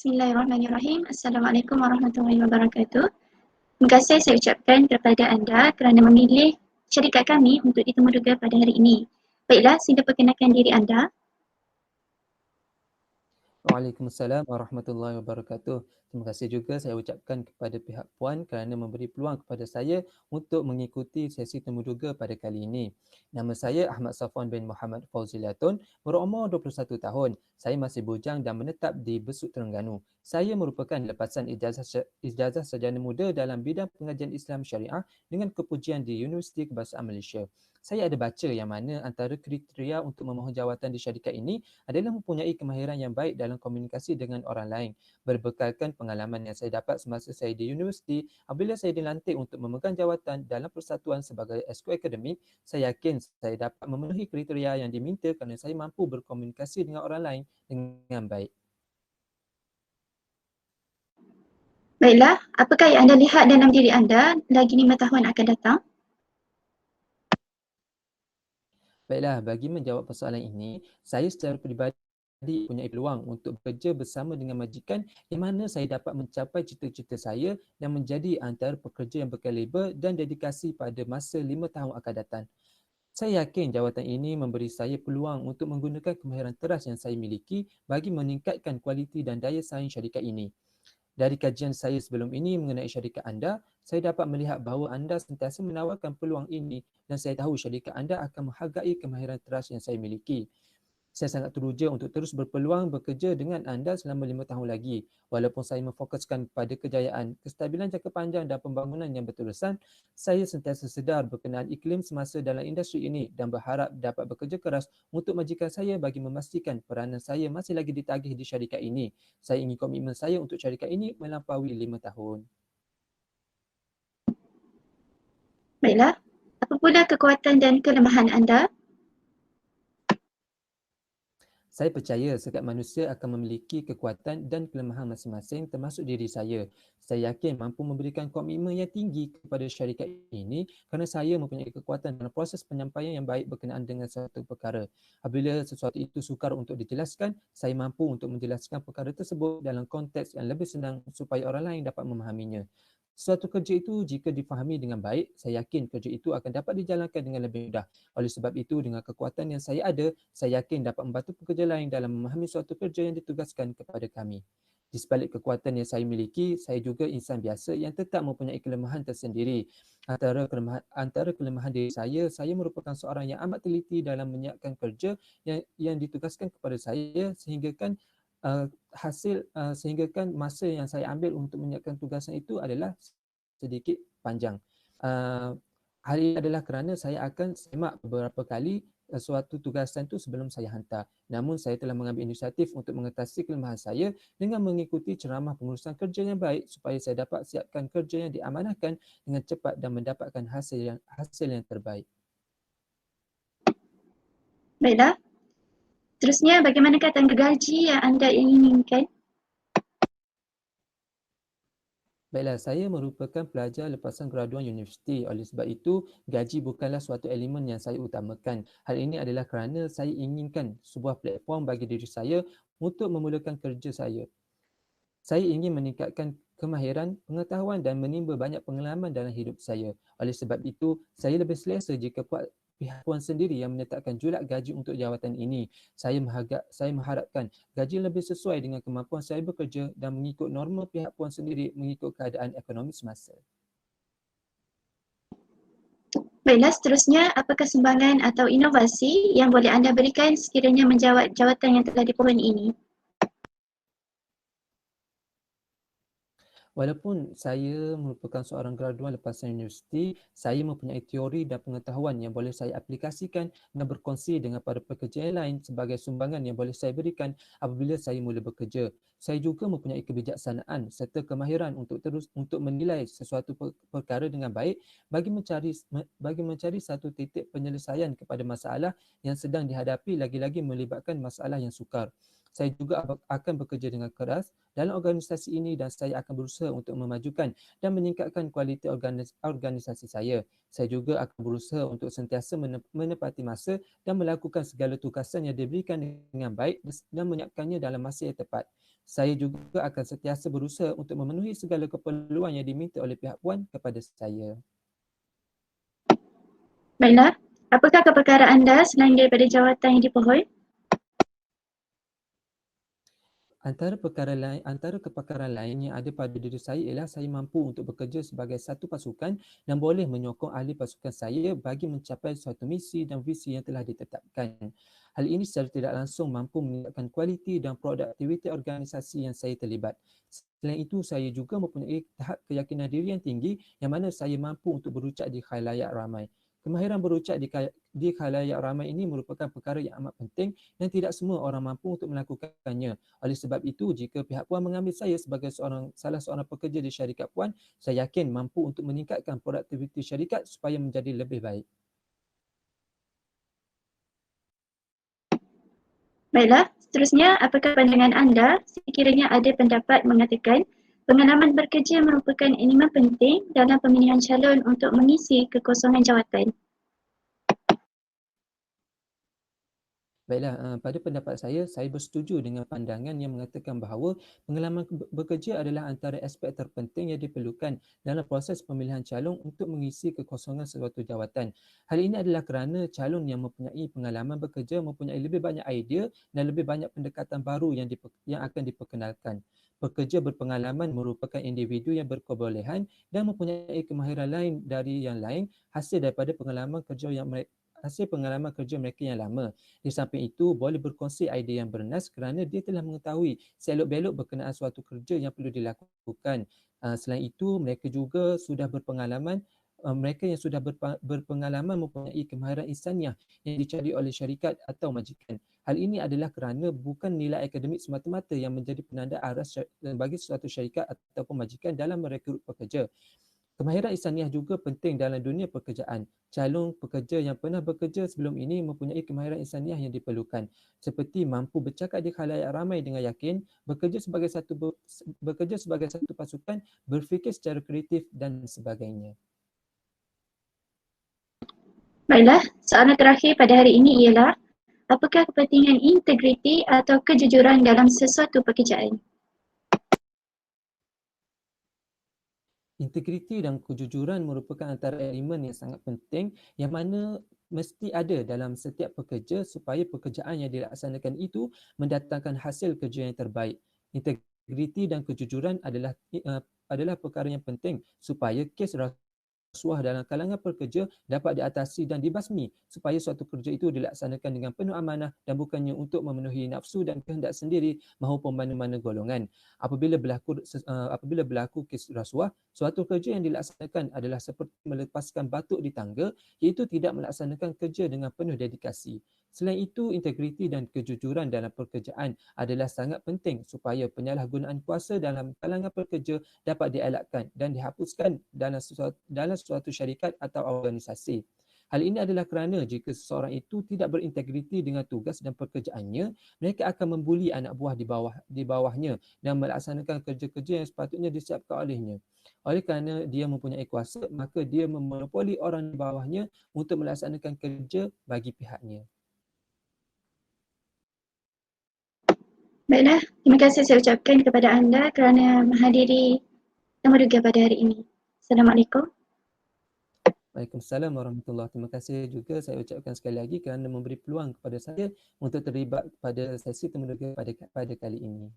Bismillahirrahmanirrahim. Assalamualaikum warahmatullahi wabarakatuh. Terima kasih saya ucapkan kepada anda kerana memilih syarikat kami untuk ditemuduga pada hari ini. Baiklah, sila perkenalkan diri anda. Waalaikumsalam warahmatullahi wabarakatuh. Terima kasih juga saya ucapkan kepada pihak Puan kerana memberi peluang kepada saya untuk mengikuti sesi temuduga pada kali ini. Nama saya Ahmad Safwan bin Muhammad Fauzilatun, berumur 21 tahun. Saya masih bujang dan menetap di Besut, Terengganu. Saya merupakan lepasan ijazah sarjana muda dalam bidang pengajian Islam Syariah dengan kepujian di Universiti Kebangsaan Malaysia. Saya ada baca yang mana antara kriteria untuk memohon jawatan di syarikat ini adalah mempunyai kemahiran yang baik dalam komunikasi dengan orang lain. Berbekalkan pengalaman yang saya dapat semasa saya di universiti, apabila saya dilantik untuk memegang jawatan dalam persatuan sebagai esko akademik, saya yakin saya dapat memenuhi kriteria yang diminta kerana saya mampu berkomunikasi dengan orang lain dengan baik. Baiklah, apakah yang anda lihat dalam diri anda lagi 5 tahun akan datang? Baiklah, bagi menjawab persoalan ini, saya secara peribadi mempunyai peluang untuk bekerja bersama dengan majikan yang mana saya dapat mencapai cita-cita saya dan menjadi antara pekerja yang berkaliber dan dedikasi pada masa 5 tahun akan datang. Saya yakin jawatan ini memberi saya peluang untuk menggunakan kemahiran teras yang saya miliki bagi meningkatkan kualiti dan daya saing syarikat ini. Dari kajian saya sebelum ini mengenai syarikat anda, saya dapat melihat bahawa anda sentiasa menawarkan peluang ini dan saya tahu syarikat anda akan menghargai kemahiran teras yang saya miliki. Saya sangat teruja untuk terus berpeluang bekerja dengan anda selama 5 tahun lagi. Walaupun saya memfokuskan pada kejayaan, kestabilan jangka panjang dan pembangunan yang berterusan, saya sentiasa sedar berkenaan iklim semasa dalam industri ini dan berharap dapat bekerja keras untuk majikan saya bagi memastikan peranan saya masih lagi ditagih di syarikat ini. Saya ingin komitmen saya untuk syarikat ini melampaui 5 tahun. Baiklah, apa pula kekuatan dan kelemahan anda? Saya percaya setiap manusia akan memiliki kekuatan dan kelemahan masing-masing termasuk diri saya. Saya yakin mampu memberikan komitmen yang tinggi kepada syarikat ini kerana saya mempunyai kekuatan dalam proses penyampaian yang baik berkenaan dengan satu perkara. Apabila sesuatu itu sukar untuk dijelaskan, saya mampu untuk menjelaskan perkara tersebut dalam konteks yang lebih senang supaya orang lain dapat memahaminya. Suatu kerja itu jika difahami dengan baik, saya yakin kerja itu akan dapat dijalankan dengan lebih mudah. Oleh sebab itu, dengan kekuatan yang saya ada, saya yakin dapat membantu pekerja lain dalam memahami suatu kerja yang ditugaskan kepada kami. Di sebalik kekuatan yang saya miliki, saya juga insan biasa yang tetap mempunyai kelemahan tersendiri. Antara kelemahan diri saya merupakan seorang yang amat teliti dalam menyiapkan kerja yang ditugaskan kepada saya sehinggakan masa yang saya ambil untuk menyiapkan tugasan itu adalah sedikit panjang. Hal ini adalah kerana saya akan semak beberapa kali suatu tugasan itu sebelum saya hantar. Namun saya telah mengambil inisiatif untuk mengatasi kelemahan saya dengan mengikuti ceramah pengurusan kerja yang baik supaya saya dapat siapkan kerja yang diamanahkan dengan cepat dan mendapatkan hasil yang terbaik. Baiklah, seterusnya bagaimanakah tangga gaji yang anda inginkan? Baiklah, saya merupakan pelajar lepasan graduan universiti. Oleh sebab itu, gaji bukanlah suatu elemen yang saya utamakan. Hal ini adalah kerana saya inginkan sebuah platform bagi diri saya untuk memulakan kerja saya. Saya ingin meningkatkan kemahiran, pengetahuan dan menimba banyak pengalaman dalam hidup saya. Oleh sebab itu, saya lebih selesa jika pihak Puan sendiri yang menetapkan julat gaji untuk jawatan ini. Saya mengharapkan gaji lebih sesuai dengan kemampuan saya bekerja dan mengikut norma pihak Puan sendiri mengikut keadaan ekonomi semasa. Baiklah, seterusnya apakah sumbangan atau inovasi yang boleh anda berikan sekiranya menjawat jawatan yang telah dipohon ini? Walaupun saya merupakan seorang graduan lepasan universiti, saya mempunyai teori dan pengetahuan yang boleh saya aplikasikan dan berkongsi dengan para pekerja yang lain sebagai sumbangan yang boleh saya berikan apabila saya mula bekerja. Saya juga mempunyai kebijaksanaan serta kemahiran untuk menilai sesuatu perkara dengan baik bagi mencari satu titik penyelesaian kepada masalah yang sedang dihadapi, lagi-lagi melibatkan masalah yang sukar. Saya juga akan bekerja dengan keras dalam organisasi ini dan saya akan berusaha untuk memajukan dan meningkatkan kualiti organisasi saya. Saya juga akan berusaha untuk sentiasa menepati masa dan melakukan segala tugasan yang diberikan dengan baik dan menyiapkannya dalam masa yang tepat. Saya juga akan sentiasa berusaha untuk memenuhi segala keperluan yang diminta oleh pihak puan kepada saya. Baiklah, apakah keperkara anda selain daripada jawatan yang dipohon? Antara kepakaran lain yang ada pada diri saya ialah saya mampu untuk bekerja sebagai satu pasukan dan boleh menyokong ahli pasukan saya bagi mencapai suatu misi dan visi yang telah ditetapkan. Hal ini secara tidak langsung mampu meningkatkan kualiti dan produktiviti organisasi yang saya terlibat. Selain itu, saya juga mempunyai tahap keyakinan diri yang tinggi yang mana saya mampu untuk berucap di khalayak ramai. Kemahiran berucap di khalayak ramai ini merupakan perkara yang amat penting dan tidak semua orang mampu untuk melakukannya. Oleh sebab itu, jika pihak puan mengambil saya sebagai salah seorang pekerja di syarikat puan, saya yakin mampu untuk meningkatkan produktiviti syarikat supaya menjadi lebih baik. Baiklah, seterusnya apakah pandangan anda sekiranya ada pendapat mengatakan pengalaman bekerja merupakan elemen penting dalam pemilihan calon untuk mengisi kekosongan jawatan? Baiklah, pada pendapat saya bersetuju dengan pandangan yang mengatakan bahawa pengalaman bekerja adalah antara aspek terpenting yang diperlukan dalam proses pemilihan calon untuk mengisi kekosongan suatu jawatan. Hal ini adalah kerana calon yang mempunyai pengalaman bekerja mempunyai lebih banyak idea dan lebih banyak pendekatan baru yang akan diperkenalkan. Pekerja berpengalaman merupakan individu yang berkebolehan dan mempunyai kemahiran lain dari yang lain hasil daripada pengalaman kerja mereka yang lama. Di samping itu, boleh berkongsi idea yang bernas kerana dia telah mengetahui selok-belok berkenaan suatu kerja yang perlu dilakukan. Selain itu, mereka yang sudah berpengalaman mempunyai kemahiran insaniah yang dicari oleh syarikat atau majikan. Hal ini adalah kerana bukan nilai akademik semata-mata yang menjadi penanda aras bagi suatu syarikat ataupun majikan dalam merekrut pekerja. Kemahiran insaniah juga penting dalam dunia pekerjaan. Calon pekerja yang pernah bekerja sebelum ini mempunyai kemahiran insaniah yang diperlukan, seperti mampu bercakap di khalayak ramai dengan yakin, bekerja sebagai satu pasukan, berfikir secara kreatif dan sebagainya. Baiklah, soalan terakhir pada hari ini ialah apakah kepentingan integriti atau kejujuran dalam sesuatu pekerjaan? Integriti dan kejujuran merupakan antara elemen yang sangat penting yang mana mesti ada dalam setiap pekerja supaya pekerjaan yang dilaksanakan itu mendatangkan hasil kerja yang terbaik. Integriti dan kejujuran adalah perkara yang penting supaya kes rasuah dalam kalangan pekerja dapat diatasi dan dibasmi supaya suatu kerja itu dilaksanakan dengan penuh amanah dan bukannya untuk memenuhi nafsu dan kehendak sendiri maupun mana-mana golongan. Apabila berlaku kes rasuah, suatu kerja yang dilaksanakan adalah seperti melepaskan batuk di tangga, iaitu tidak melaksanakan kerja dengan penuh dedikasi. Selain itu, integriti dan kejujuran dalam pekerjaan adalah sangat penting supaya penyalahgunaan kuasa dalam kalangan pekerja dapat dielakkan dan dihapuskan dalam suatu syarikat atau organisasi. Hal ini adalah kerana jika seseorang itu tidak berintegriti dengan tugas dan pekerjaannya, mereka akan membuli anak buah di bawahnya dan melaksanakan kerja-kerja yang sepatutnya disiapkan olehnya. Oleh kerana dia mempunyai kuasa, maka dia memonopoli orang di bawahnya untuk melaksanakan kerja bagi pihaknya. Baiklah, terima kasih saya ucapkan kepada anda kerana menghadiri temuduga pada hari ini. Assalamualaikum. Waalaikumsalam warahmatullahi. Terima kasih juga saya ucapkan sekali lagi kerana memberi peluang kepada saya untuk terlibat pada sesi temuduga pada kali ini.